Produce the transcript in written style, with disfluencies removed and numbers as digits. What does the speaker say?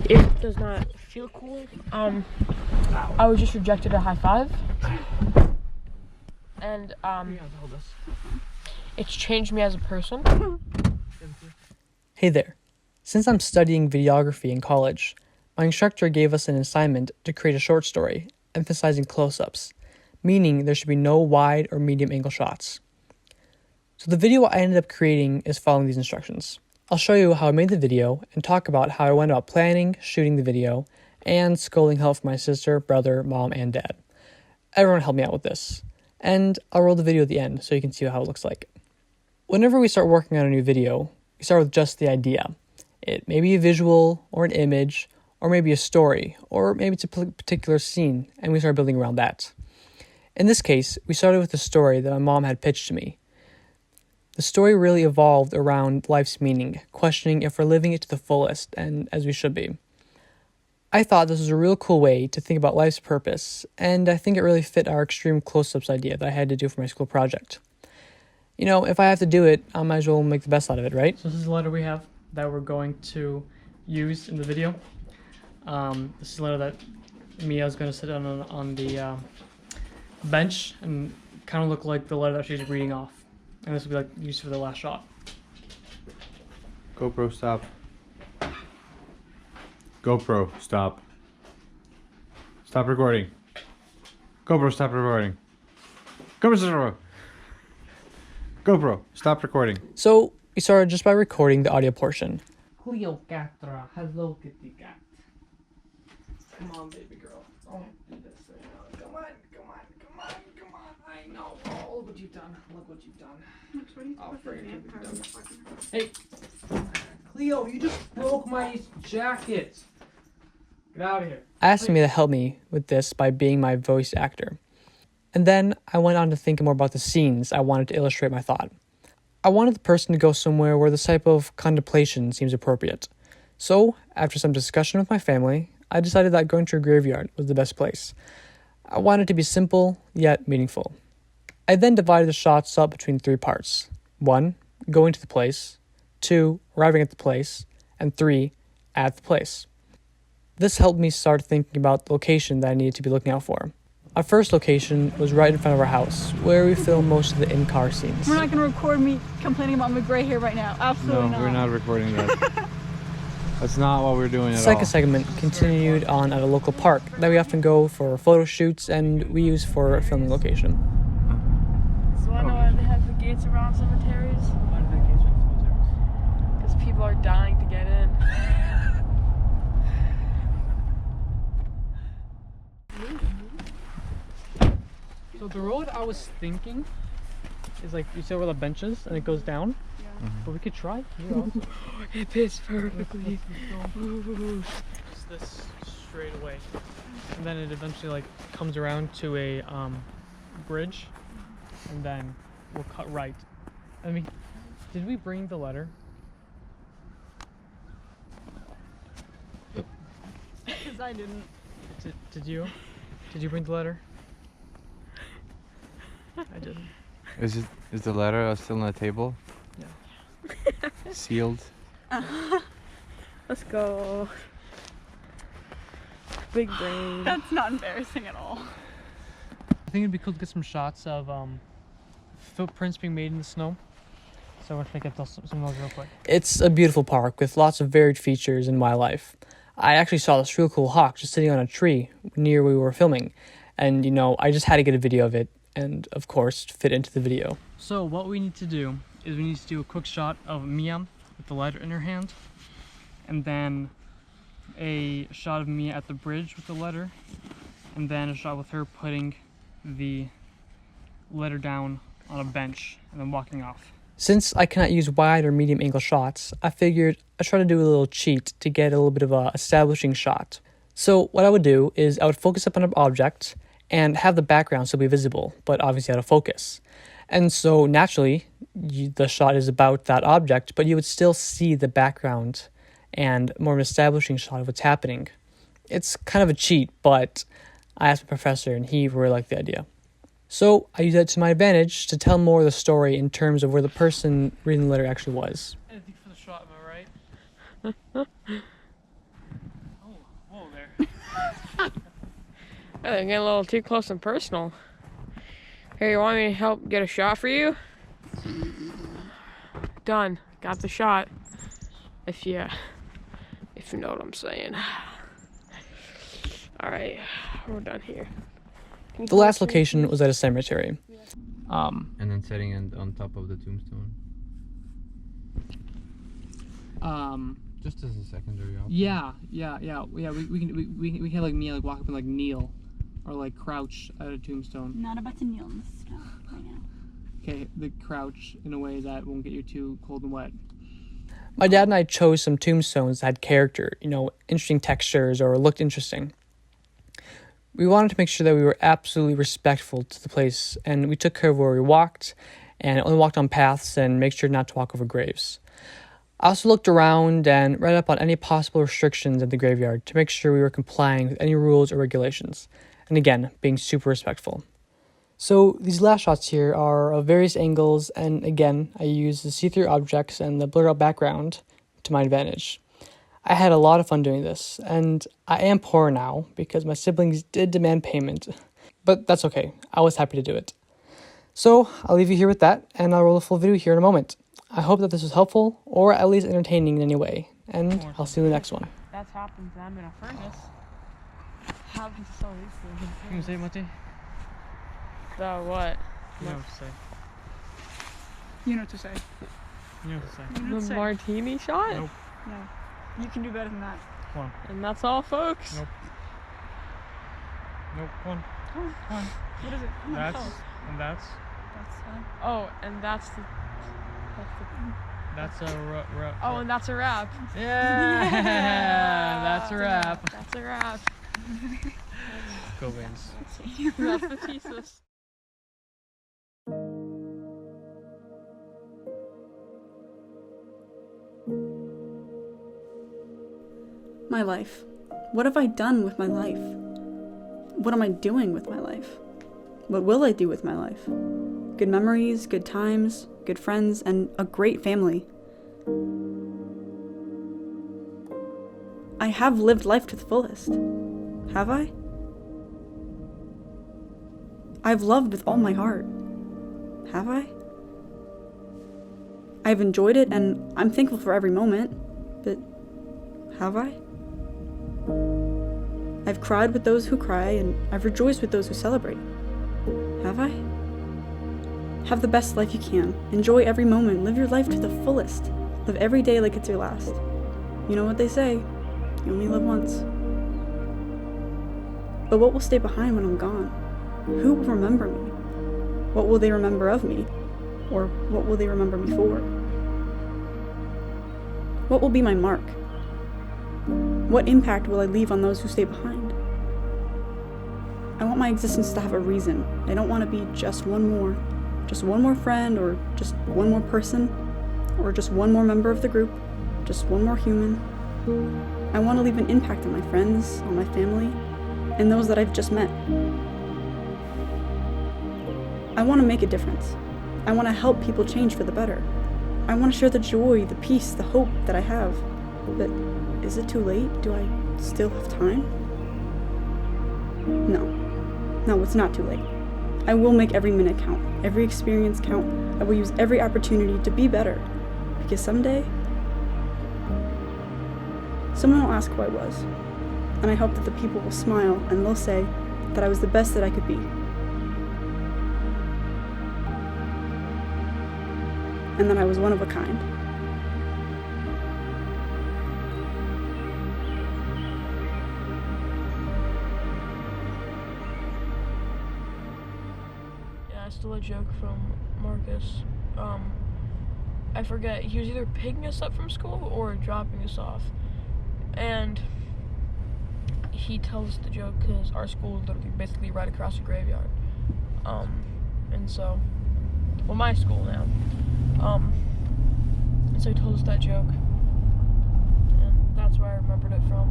it does not feel cool. I was just rejected a high five. And it's changed me as a person. Hey there. Since I'm studying videography in college, my instructor gave us an assignment to create a short story emphasizing close-ups, meaning there should be no wide or medium angle shots. So the video I ended up creating is following these instructions. I'll show you how I made the video and talk about how I went about planning, shooting the video, and scolding help from my sister, brother, mom, and dad. Everyone helped me out with this. And I'll roll the video at the end so you can see how it looks like. Whenever we start working on a new video, we start with just the idea. It may be a visual or an image, or maybe a story, or maybe it's a particular scene, and we start building around that. In this case, we started with a story that my mom had pitched to me. The story really evolved around life's meaning, questioning if we're living it to the fullest, and as we should be. I thought this was a real cool way to think about life's purpose, and I think it really fit our extreme close-ups idea that I had to do for my school project. You know, if I have to do it, I might as well make the best out of it, right? So this is the letter we have that we're going to use in the video. This is a letter that Mia's going to sit on the bench and kind of look like the letter that she's reading off. And this will be like used for the last shot. GoPro, stop. GoPro, stop. Stop recording. GoPro, stop recording. GoPro, stop recording. GoPro, stop recording. So we started just by recording the audio portion. Cleopatra, Hello Kitty cat. Come on, baby girl. Don't do this right now. Come on. I know. Oh, look what you've done. Hey, Cleo, you just broke my jacket. Get out of here. I asked Mia to help me with this by being my voice actor. And then I went on to think more about the scenes I wanted to illustrate my thought. I wanted the person to go somewhere where this type of contemplation seems appropriate. So, after some discussion with my family, I decided that going to a graveyard was the best place. I wanted it to be simple, yet meaningful. I then divided the shots up between 3 parts. 1, going to the place. 2, arriving at the place. And 3, at the place. This helped me start thinking about the location that I needed to be looking out for. Our first location was right in front of our house, where we filmed most of the in-car scenes. We're not going to record me complaining about my gray hair right now. Absolutely not. No, we're not recording that. That's not what we're doing at all. The second segment continued on at a local park that we often go for photo shoots and we use for a filming location. So I know why they have the gates around cemeteries. Why do they have gates around cemeteries? Because people are dying to get in. So the road I was thinking is like, you see where the bench is and it goes down? Yeah. But we could try here also. It fits perfectly. Just this straight away. And then it eventually like comes around to a bridge and then we'll cut right. I mean, did we bring the letter? Because I didn't. Did you? Did you bring the letter? I didn't. Is the letter still on the table? Yeah. Sealed? Let's go. Big brain. That's not embarrassing at all. I think it'd be cool to get some shots of footprints being made in the snow. So we're gonna get some of those real quick. It's a beautiful park with lots of varied features and wildlife. I actually saw this real cool hawk just sitting on a tree near where we were filming. And you know, I just had to get a video of it and of course fit into the video. So what we need to do is we need to do a quick shot of Mia with the letter in her hand, and then a shot of Mia at the bridge with the letter, and then a shot with her putting the letter down on a bench and then walking off. Since I cannot use wide or medium angle shots, I figured I'd try to do a little cheat to get a little bit of a establishing shot. So what I would do is I would focus up on an object and have the background still be visible, but obviously out of focus. And so naturally, the shot is about that object, but you would still see the background and more of an establishing shot of what's happening. It's kind of a cheat, but I asked my professor and he really liked the idea. So I used that to my advantage to tell more of the story in terms of where the person reading the letter actually was. Anything for the shot, am I right? They're getting a little too close and personal. Here, you want me to help get a shot for you? Done. Got the shot. If you know what I'm saying. All right, we're done here. The last location was at a cemetery. And then setting it on top of the tombstone. Just as a secondary option. Yeah. We can like me like walk up and like kneel, or like crouch at a tombstone. Not about to kneel in the snow right now. Okay, the crouch in a way that won't get you too cold and wet. My dad and I chose some tombstones that had character, interesting textures or looked interesting. We wanted to make sure that we were absolutely respectful to the place, and we took care of where we walked and only walked on paths and make sure not to walk over graves. I also looked around and read up on any possible restrictions at the graveyard to make sure we were complying with any rules or regulations, and again, being super respectful. So these last shots here are of various angles, and again, I used the see-through objects and the blurred out background to my advantage. I had a lot of fun doing this, and I am poor now because my siblings did demand payment, but that's okay. I was happy to do it. So I'll leave you here with that, and I'll roll a full video here in a moment. I hope that this was helpful, or at least entertaining in any way, and I'll see you in the next one. That's happened to them in a furnace. Happens to some of these things. You can say, Mate? The what? You know what to say. You know what to say. You know what to say. You know what The to say. martini shot? Nope. No. You can do better than that. Come on. And that's all, folks? Nope. Nope. Come on. Come on. Come on. What is it? Come on, tell us. And that's Oh, and that's the... a Oh, and that's a wrap. Yeah, that's a wrap. That's a wrap. Go Vince. That's the thesis. My life. What have I done with my life? What am I doing with my life? What will I do with my life? Good memories, good times, good friends, and a great family. I have lived life to the fullest. Have I? I've loved with all my heart. Have I? I've enjoyed it, and I'm thankful for every moment. But have I? I've cried with those who cry, and I've rejoiced with those who celebrate. Have I? Have the best life you can. Enjoy every moment. Live your life to the fullest. Live every day like it's your last. You know what they say, you only live once. But what will stay behind when I'm gone? Who will remember me? What will they remember of me? Or what will they remember me for? What will be my mark? What impact will I leave on those who stay behind? I want my existence to have a reason. I don't want to be just one more friend, or just one more person, or just one more member of the group, just one more human. I want to leave an impact on my friends, on my family, and those that I've just met. I want to make a difference. I want to help people change for the better. I want to share the joy, the peace, the hope that I have. But is it too late? Do I still have time? No, it's not too late. I will make every minute count, every experience count. I will use every opportunity to be better. Because someday, someone will ask who I was. And I hope that the people will smile and they'll say that I was the best that I could be. And that I was one of a kind. Yeah, I stole a joke from Markus. I forget, he was either picking us up from school or dropping us off. And he tells us the joke because our school is literally basically right across the graveyard. And so, well, my school now. And so he told us that joke. And that's where I remembered it from.